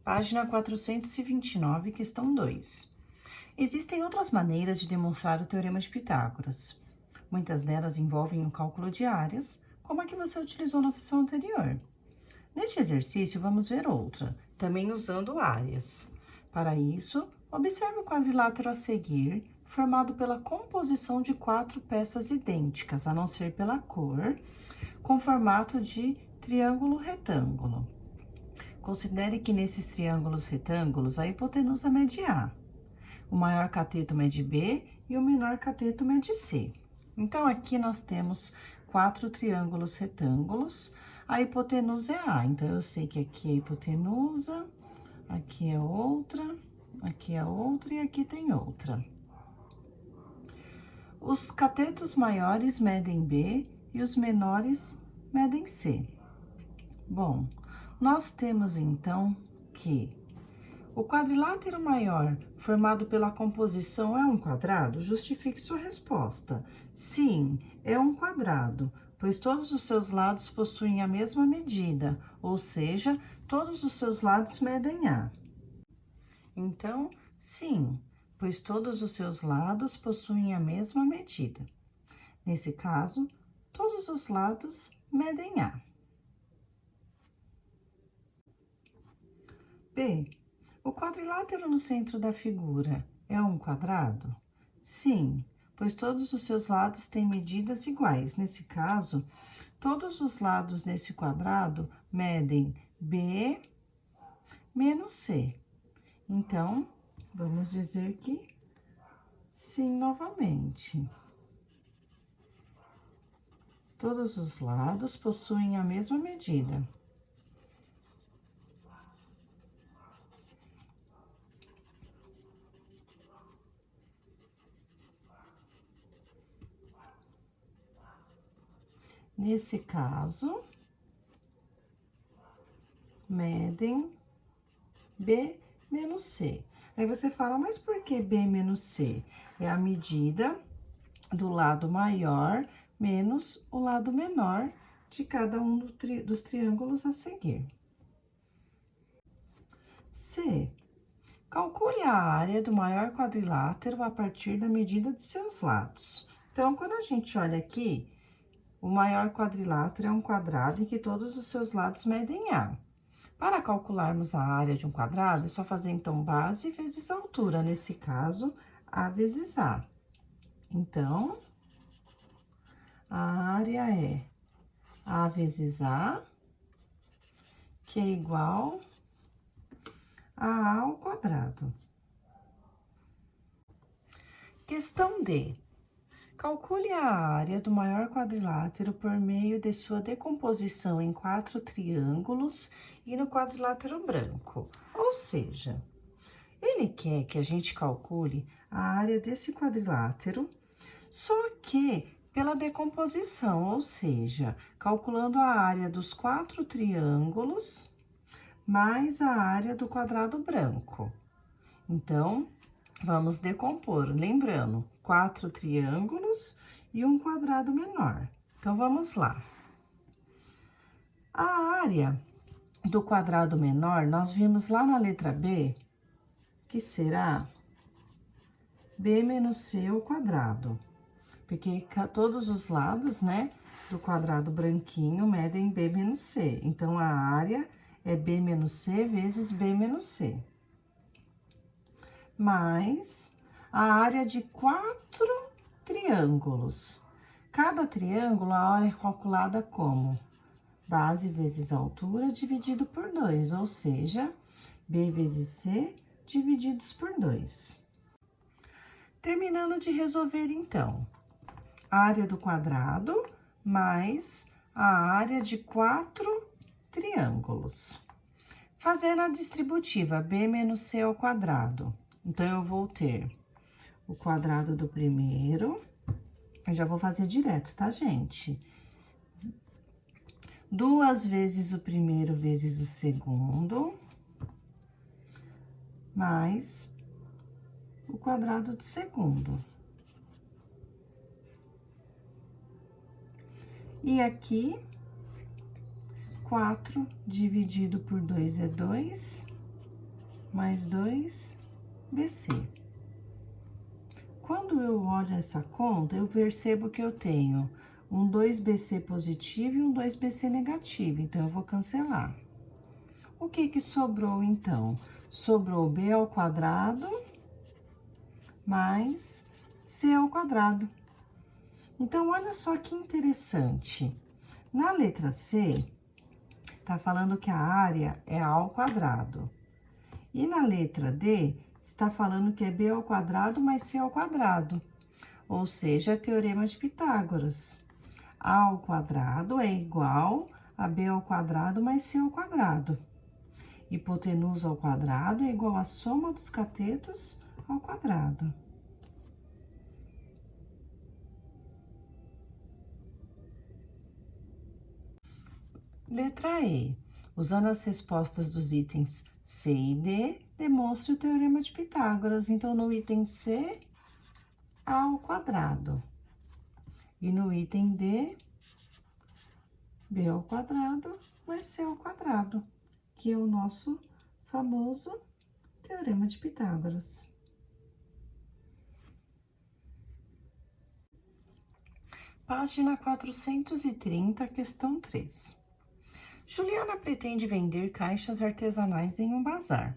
Página 429, questão 2. Existem outras maneiras de demonstrar o Teorema de Pitágoras. Muitas delas envolvem o cálculo de áreas, como a que você utilizou na sessão anterior. Neste exercício, vamos ver outra, também usando áreas. Para isso, observe o quadrilátero a seguir, formado pela composição de 4 peças idênticas, a não ser pela cor, com formato de triângulo retângulo. Considere que nesses triângulos retângulos a hipotenusa mede A, o maior cateto mede B e o menor cateto mede C. Então, aqui nós temos 4 triângulos retângulos, a hipotenusa é A, então eu sei que aqui é a hipotenusa, aqui é outra e aqui tem outra. Os catetos maiores medem B e os menores medem C. Bom, nós temos então que o quadrilátero maior, formado pela composição, é um quadrado? Justifique sua resposta. Sim, é um quadrado, pois todos os seus lados possuem a mesma medida, ou seja, todos os seus lados medem A. Então, sim, pois todos os seus lados possuem a mesma medida. Nesse caso, todos os lados medem A. B. O quadrilátero no centro da figura é um quadrado? Sim, pois todos os seus lados têm medidas iguais. Nesse caso, todos os lados desse quadrado medem B menos C. Então, vamos dizer que sim novamente. Todos os lados possuem a mesma medida. Nesse caso, medem B menos C. Aí você fala, mas por que B menos C? É a medida do lado maior menos o lado menor de cada um dos triângulos a seguir. C. Calcule a área do maior quadrilátero a partir da medida de seus lados. Então, quando a gente olha aqui, o maior quadrilátero é um quadrado em que todos os seus lados medem A. Para calcularmos a área de um quadrado, é só fazer, então, base vezes altura. Nesse caso, A vezes A. Então, a área é A vezes A, que é igual a A ao quadrado. Questão D. Calcule a área do maior quadrilátero por meio de sua decomposição em 4 triângulos e no quadrilátero branco. Ou seja, ele quer que a gente calcule a área desse quadrilátero, só que pela decomposição, ou seja, calculando a área dos 4 triângulos mais a área do quadrado branco. Então, vamos decompor, lembrando, 4 triângulos e um quadrado menor. Então, vamos lá. A área do quadrado menor, nós vimos lá na letra B, que será B menos C ao quadrado. Porque todos os lados, né, do quadrado branquinho medem B menos C. Então, a área é B menos C vezes B menos C. Mais a área de 4 triângulos. Cada triângulo, a área é calculada como base vezes altura dividido por 2, ou seja, B vezes C divididos por 2. Terminando de resolver, então, a área do quadrado mais a área de 4 triângulos. Fazendo a distributiva B menos C ao quadrado. Então, eu vou ter o quadrado do primeiro, eu já vou fazer direto, tá, gente? 2 vezes o primeiro vezes o segundo, mais o quadrado do segundo. E aqui, 4 dividido por 2 é 2, mais 2 BC. Quando eu olho essa conta, eu percebo que eu tenho um 2BC positivo e um 2BC negativo, então eu vou cancelar. O que que sobrou, então? Sobrou B ao quadrado mais C ao quadrado. Então, olha só que interessante. Na letra C, tá falando que a área é A ao quadrado. E na letra D, está falando que é B ao quadrado mais C ao quadrado. Ou seja, é teorema de Pitágoras. A ao quadrado é igual a B ao quadrado mais C ao quadrado. Hipotenusa ao quadrado é igual à soma dos catetos ao quadrado. Letra E. Usando as respostas dos itens C e D, demonstre o teorema de Pitágoras. Então, no item C, A ao quadrado. E no item D, B ao quadrado mais C ao quadrado, que é o nosso famoso teorema de Pitágoras. Página 430, questão 3. Juliana pretende vender caixas artesanais em um bazar.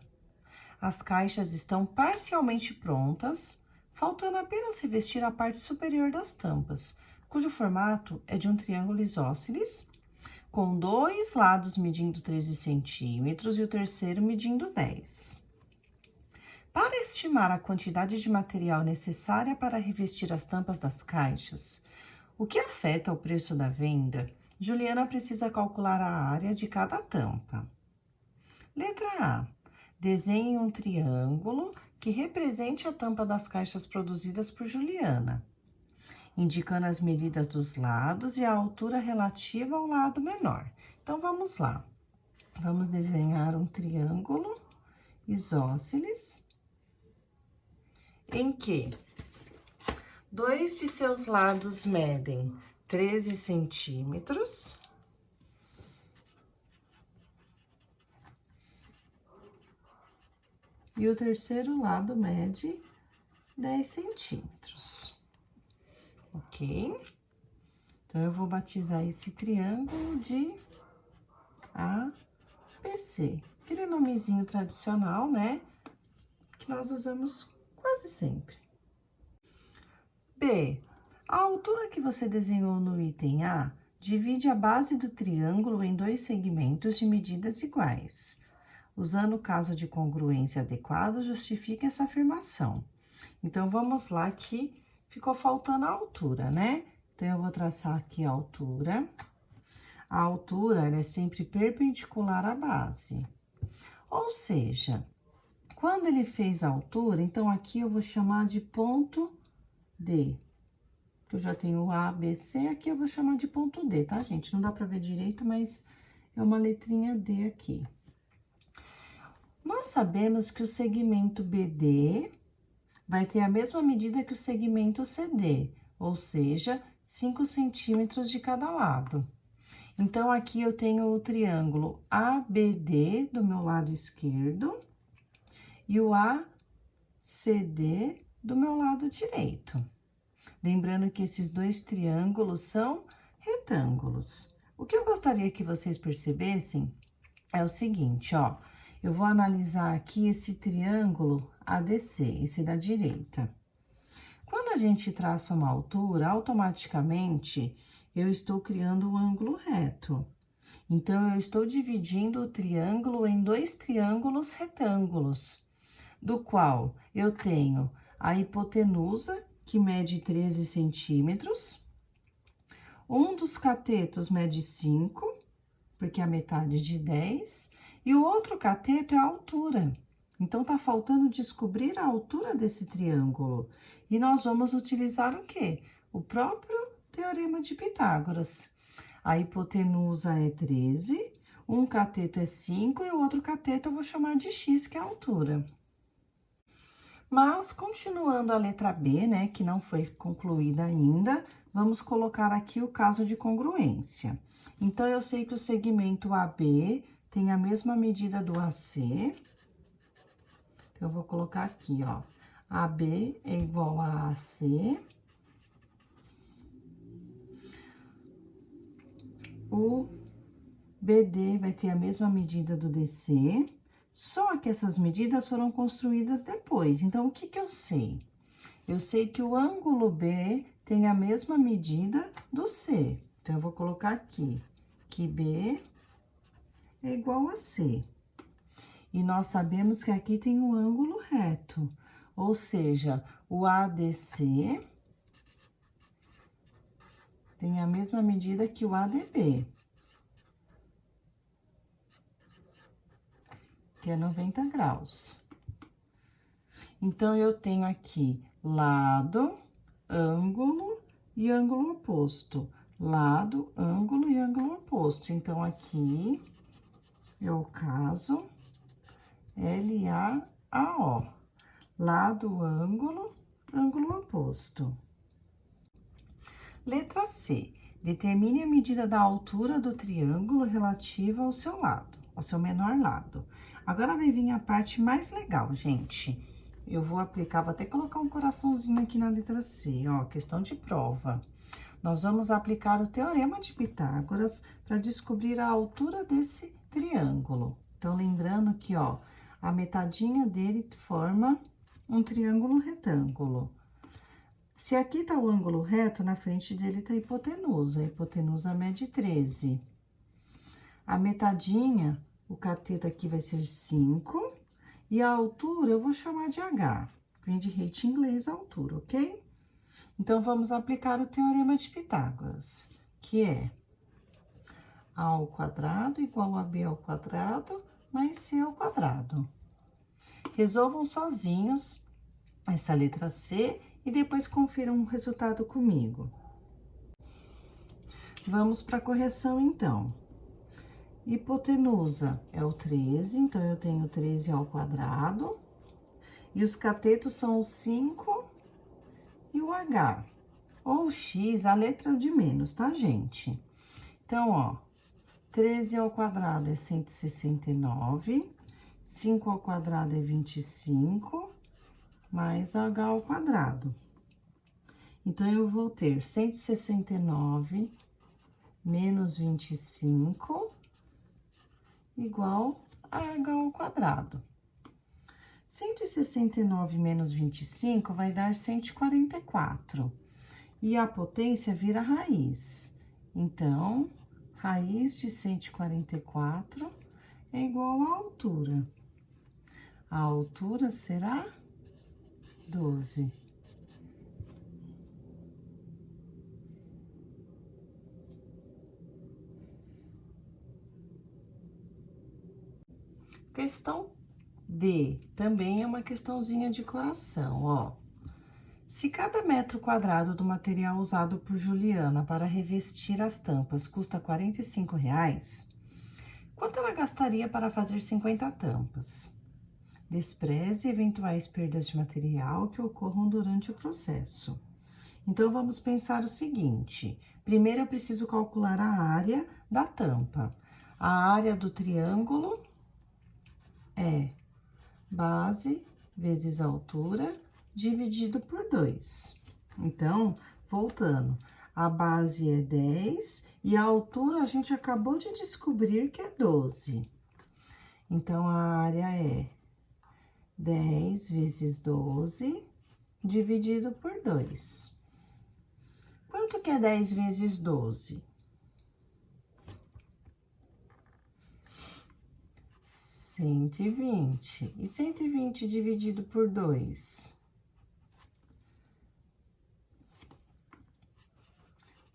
As caixas estão parcialmente prontas, faltando apenas revestir a parte superior das tampas, cujo formato é de um triângulo isósceles, com 2 lados medindo 13 centímetros e o terceiro medindo 10. Para estimar a quantidade de material necessária para revestir as tampas das caixas, o que afeta o preço da venda, Juliana precisa calcular a área de cada tampa. Letra A. Desenhe um triângulo que represente a tampa das caixas produzidas por Juliana, indicando as medidas dos lados e a altura relativa ao lado menor. Então, vamos lá. Vamos desenhar um triângulo isósceles em que 2 de seus lados medem 13 centímetros e o terceiro lado mede 10 centímetros. Ok? Então, eu vou batizar esse triângulo de ABC. Aquele nomezinho tradicional, né? Que nós usamos quase sempre. B. A altura que você desenhou no item A divide a base do triângulo em 2 segmentos de medidas iguais. Usando o caso de congruência adequado, justifique essa afirmação. Então, vamos lá que ficou faltando a altura, né? Então, eu vou traçar aqui a altura. A altura, ela é sempre perpendicular à base. Ou seja, quando ele fez a altura, então, aqui eu vou chamar de ponto D. Eu já tenho A, B, C, aqui eu vou chamar de ponto D, tá, gente? Não dá pra ver direito, mas é uma letrinha D aqui. Nós sabemos que o segmento BD vai ter a mesma medida que o segmento CD, ou seja, 5 centímetros de cada lado. Então, aqui eu tenho o triângulo ABD do meu lado esquerdo e o ACD do meu lado direito. Lembrando que esses 2 triângulos são retângulos. O que eu gostaria que vocês percebessem é o seguinte, ó. Eu vou analisar aqui esse triângulo ADC, esse da direita. Quando a gente traça uma altura, automaticamente eu estou criando um ângulo reto. Então, eu estou dividindo o triângulo em 2 triângulos retângulos, do qual eu tenho a hipotenusa, que mede 13 centímetros. Um dos catetos mede 5, porque é a metade de 10. E o outro cateto é a altura. Então, tá faltando descobrir a altura desse triângulo. E nós vamos utilizar o quê? O próprio teorema de Pitágoras. A hipotenusa é 13, um cateto é 5 e o outro cateto eu vou chamar de x, que é a altura. Mas, continuando a letra B, né, que não foi concluída ainda, vamos colocar aqui o caso de congruência. Então, eu sei que o segmento AB tem a mesma medida do AC. Então, eu vou colocar aqui, ó, AB é igual a AC. O BD vai ter a mesma medida do DC, só que essas medidas foram construídas depois. Então, o que que eu sei? Eu sei que o ângulo B tem a mesma medida do C. Então, eu vou colocar aqui que B é igual a C. E nós sabemos que aqui tem um ângulo reto, ou seja, o ADC tem a mesma medida que o ADB, que é 90 graus. Então, eu tenho aqui lado, ângulo e ângulo oposto. Lado, ângulo e ângulo oposto. Então, aqui é o caso LAAO. Lado, ângulo, ângulo oposto. Letra C. Determine a medida da altura do triângulo relativa ao seu lado, ao seu menor lado. Agora vai vir a parte mais legal, gente. Eu vou aplicar, vou até colocar um coraçãozinho aqui na letra C, ó, questão de prova. Nós vamos aplicar o Teorema de Pitágoras para descobrir a altura desse triângulo. Então, lembrando que, ó, a metadinha dele forma um triângulo retângulo. Se aqui tá o ângulo reto, na frente dele tá a hipotenusa mede 13. A metadinha, o cateto aqui vai ser 5, e a altura eu vou chamar de H, vem de rate em inglês a altura, ok? Então, vamos aplicar o Teorema de Pitágoras, que é A ao quadrado igual a B ao quadrado mais C ao quadrado. Resolvam sozinhos essa letra C e depois confiram o resultado comigo. Vamos para a correção, então. Hipotenusa é o 13, então, eu tenho 13 ao quadrado. E os catetos são o 5 e o H. Ou X, a letra de menos, tá, gente? Então, ó, 13 ao quadrado é 169, 5 ao quadrado é 25, mais H ao quadrado. Então, eu vou ter 169 menos 25 igual a H ao quadrado. 169 menos 25 vai dar 144. E a potência vira raiz. Então, raiz de 144 é igual à altura. A altura será 12. Questão D, também é uma questãozinha de coração, ó. Se cada metro quadrado do material usado por Juliana para revestir as tampas custa R$ 45,00, quanto ela gastaria para fazer 50 tampas? Despreze eventuais perdas de material que ocorram durante o processo. Então, vamos pensar o seguinte: primeiro eu preciso calcular a área da tampa. A área do triângulo é base vezes altura dividido por 2. Então, voltando, a base é 10 e a altura a gente acabou de descobrir que é 12. Então, a área é 10 vezes 12 dividido por 2. Quanto que é 10 vezes 12? 120. E 120 dividido por 2?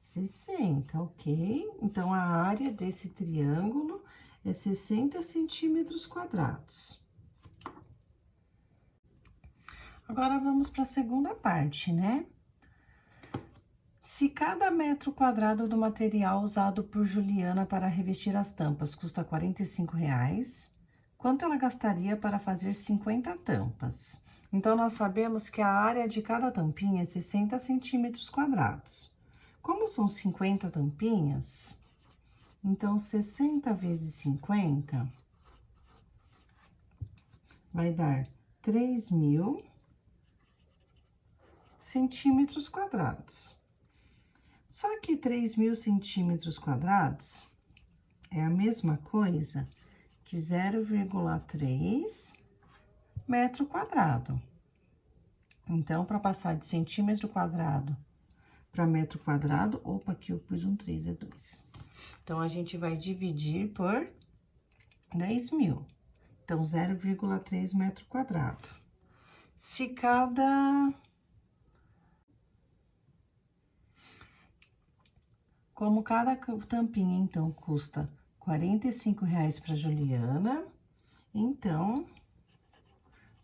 60, ok? Então, a área desse triângulo é 60 centímetros quadrados. Agora, vamos para a segunda parte, né? Se cada metro quadrado do material usado por Juliana para revestir as tampas custa R$ 45,00, quanto ela gastaria para fazer 50 tampas? Então, nós sabemos que a área de cada tampinha é 60 centímetros quadrados. Como são 50 tampinhas, então 60 vezes 50 vai dar 3.000 centímetros quadrados. Só que 3.000 centímetros quadrados é a mesma coisa que 0,3 metro quadrado. Então, para passar de centímetro quadrado para metro quadrado, opa, aqui eu pus um 3, é 2. Então, a gente vai dividir por 10.000. Então, 0,3 metro quadrado. Se Como cada tampinha, então, custa R$45 para Juliana, então,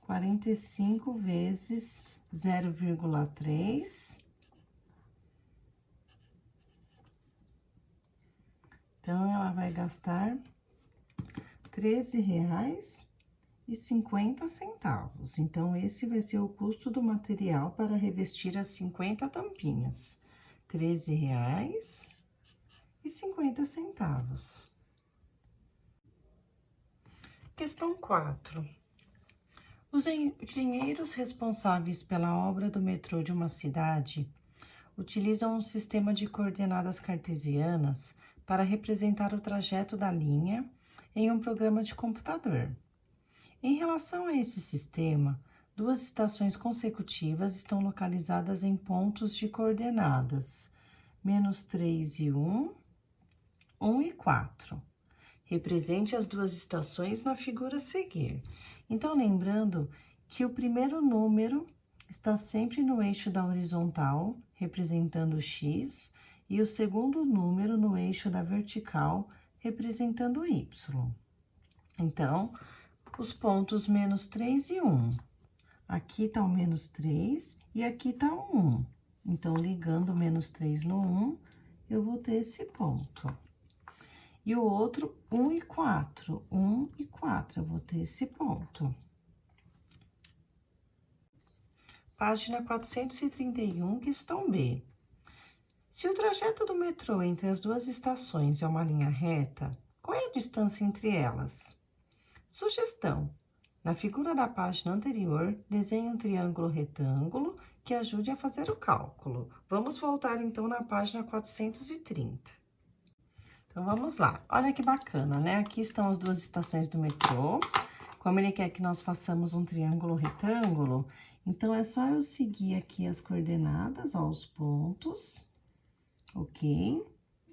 45 vezes 0,3. Então, ela vai gastar R$13,50. Então, esse vai ser o custo do material para revestir as 50 tampinhas. R$13,50. Questão 4. Os engenheiros responsáveis pela obra do metrô de uma cidade utilizam um sistema de coordenadas cartesianas para representar o trajeto da linha em um programa de computador. Em relação a esse sistema, duas estações consecutivas estão localizadas em pontos de coordenadas -3 e 1, 1 e 4. Represente as duas estações na figura a seguir. Então, lembrando que o primeiro número está sempre no eixo da horizontal, representando o x, e o segundo número no eixo da vertical, representando o y. Então, os pontos -3 e 1. Aqui tá o -3 e aqui tá o 1. Então, ligando o -3 no 1, eu vou ter esse ponto. E o outro, 1 e 4. 1 e 4, eu vou ter esse ponto. Página 431, questão B. Se o trajeto do metrô entre as duas estações é uma linha reta, qual é a distância entre elas? Sugestão. Na figura da página anterior, desenhe um triângulo retângulo que ajude a fazer o cálculo. Vamos voltar, então, na página 430. Então, vamos lá. Olha que bacana, né? Aqui estão as duas estações do metrô. Como ele quer que nós façamos um triângulo retângulo, então, é só eu seguir aqui as coordenadas, ó, os pontos, ok?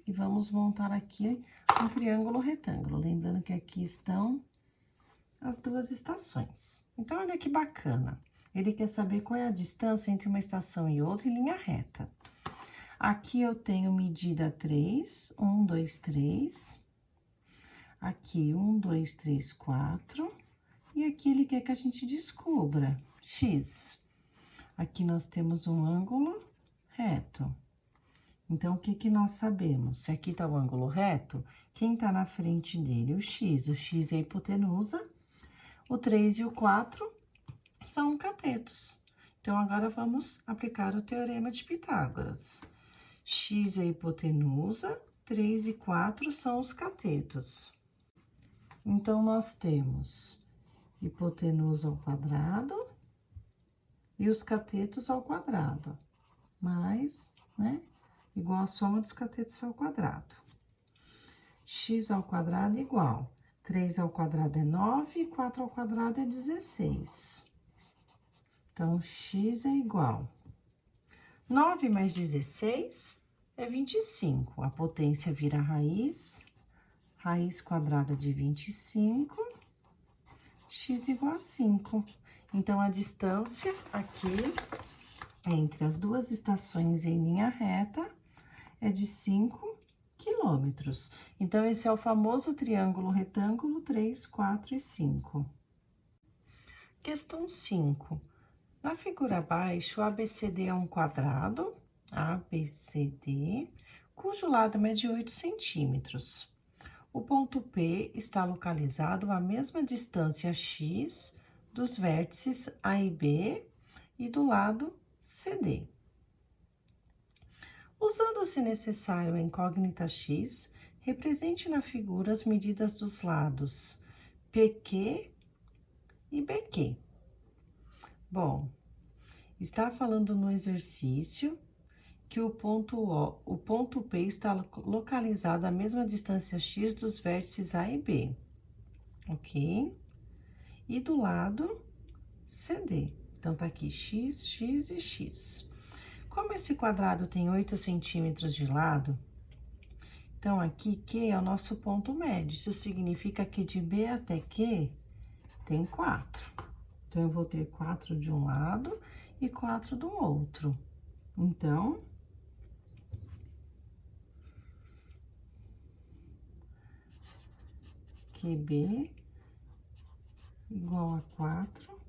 E vamos montar aqui um triângulo retângulo. Lembrando que aqui estão as duas estações. Então, olha que bacana. Ele quer saber qual é a distância entre uma estação e outra em linha reta. Aqui eu tenho medida 3, 1, 2, 3. Aqui, 1, 2, 3, 4. E aqui ele quer que a gente descubra x. Aqui nós temos um ângulo reto. Então, o que que nós sabemos? Se aqui tá o ângulo reto, quem tá na frente dele? O x. O x é a hipotenusa. O 3 e o 4 são catetos. Então, agora vamos aplicar o teorema de Pitágoras. X é a hipotenusa, 3 e 4 são os catetos. Então, nós temos hipotenusa ao quadrado e os catetos ao quadrado, mais, né, igual a soma dos catetos ao quadrado. X ao quadrado é igual, 3 ao quadrado é 9 e 4 ao quadrado é 16. Então, x é igual 9 mais 16 é 25. A potência vira raiz quadrada de 25, x igual a 5. Então, a distância aqui entre as duas estações em linha reta é de 5 quilômetros. Então, esse é o famoso triângulo retângulo 3, 4 e 5. Questão 5. Na figura abaixo, o ABCD é um quadrado, ABCD, cujo lado mede 8 centímetros. O ponto P está localizado à mesma distância x dos vértices A e B e do lado CD. Usando, se necessário, a incógnita x, represente na figura as medidas dos lados PQ e BQ. Bom, está falando no exercício que o ponto P está localizado à mesma distância x dos vértices A e B, ok? E do lado CD. Então, tá aqui x, x e x. Como esse quadrado tem 8 centímetros de lado, então aqui Q é o nosso ponto médio. Isso significa que de B até Q tem 4. Então, eu vou ter 4 de um lado e 4 do outro. Então, QB igual a 4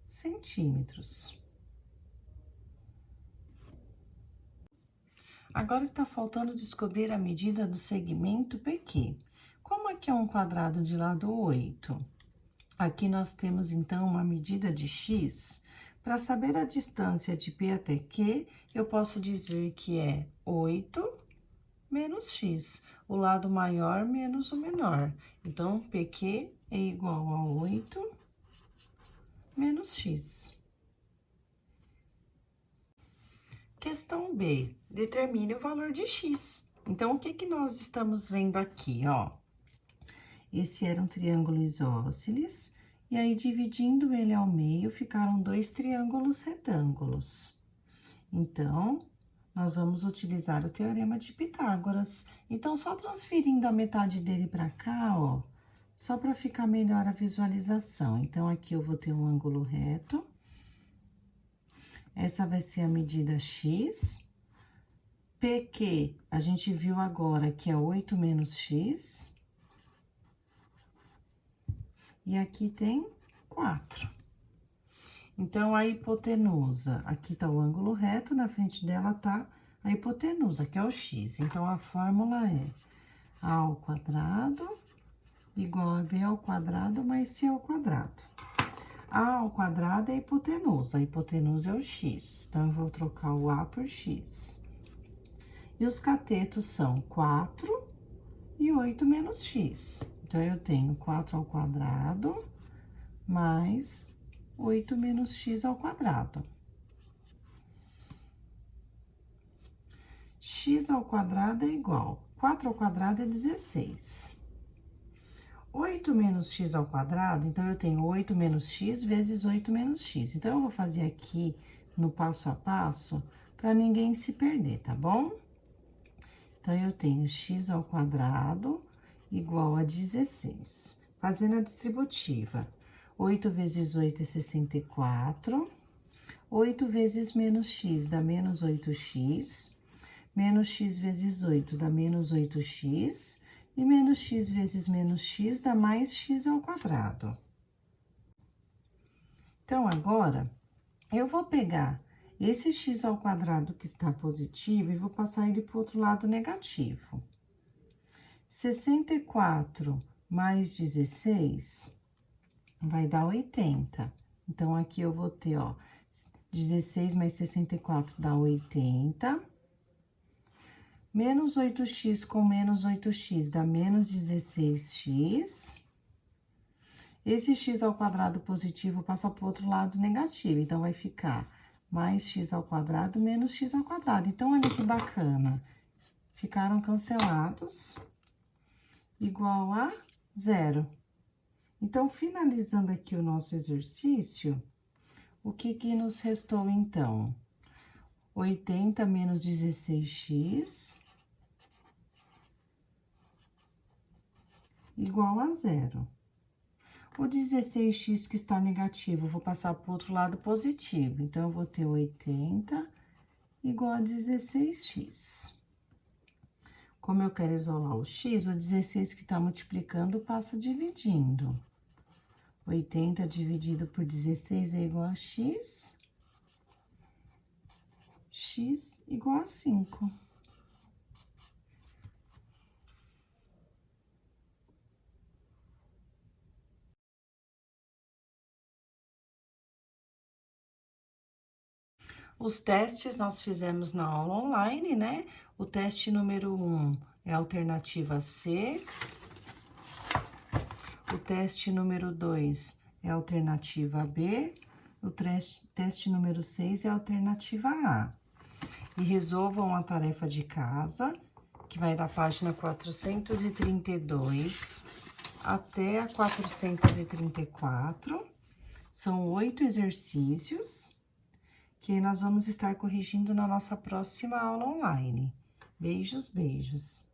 centímetros. Agora está faltando descobrir a medida do segmento PQ. Como aqui é um quadrado de lado 8, aqui nós temos, então, uma medida de x. Para saber a distância de P até Q, eu posso dizer que é 8 menos x, o lado maior menos o menor. Então, PQ é igual a 8 menos x. Questão B, determine o valor de x. Então, o que que nós estamos vendo aqui, ó? Esse era um triângulo isósceles, e aí, dividindo ele ao meio, ficaram 2 triângulos retângulos. Então, nós vamos utilizar o teorema de Pitágoras. Então, só transferindo a metade dele para cá, ó, só para ficar melhor a visualização. Então, aqui eu vou ter um ângulo reto. Essa vai ser a medida x. PQ, a gente viu agora que é 8 menos x. E aqui tem 4. Então, a hipotenusa, aqui tá o ângulo reto, na frente dela tá a hipotenusa, que é o x. Então, a fórmula é a ao quadrado igual a b ao quadrado mais c ao quadrado. A ao quadrado é a hipotenusa é o x. Então, eu vou trocar o a por x. E os catetos são 4 e 8 menos x. Então, eu tenho 4 ao quadrado mais 8 menos x ao quadrado. X ao quadrado é igual, 4 ao quadrado é 16. 8 menos x ao quadrado, então, eu tenho 8 menos x vezes 8 menos x. Então, eu vou fazer aqui no passo a passo, para ninguém se perder, tá bom? Então, eu tenho x ao quadrado igual a 16. Fazendo a distributiva, 8 vezes 8 é 64. 8 vezes menos x dá menos 8x. Menos x vezes 8 dá menos 8x. E menos x vezes menos x dá mais x ao quadrado. Então, agora, eu vou pegar esse x ao quadrado que está positivo e vou passar ele para o outro lado negativo. 64 mais 16 vai dar 80. Então, aqui eu vou ter, ó, 16 mais 64 dá 80. Menos 8x com menos 8x dá menos 16x. Esse x ao quadrado positivo passa para o outro lado negativo. Então, vai ficar mais x ao quadrado menos x ao quadrado. Então, olha que bacana. Ficaram cancelados, igual a 0. Então, finalizando aqui o nosso exercício, o que que nos restou, então? 80 menos 16x igual a 0. O 16x que está negativo, eu vou passar para o outro lado positivo. Então, eu vou ter 80 igual a 16x. Como eu quero isolar o x, o 16 que está multiplicando passa dividindo. 80 dividido por 16 é igual a x. X igual a 5. Os testes nós fizemos na aula online, né? O teste número 1 é a alternativa C. O teste número 2 é a alternativa B. O teste número 6 é a alternativa A. E resolvam a tarefa de casa, que vai da página 432 até a 434. São 8 exercícios que nós vamos estar corrigindo na nossa próxima aula online. Beijos, beijos!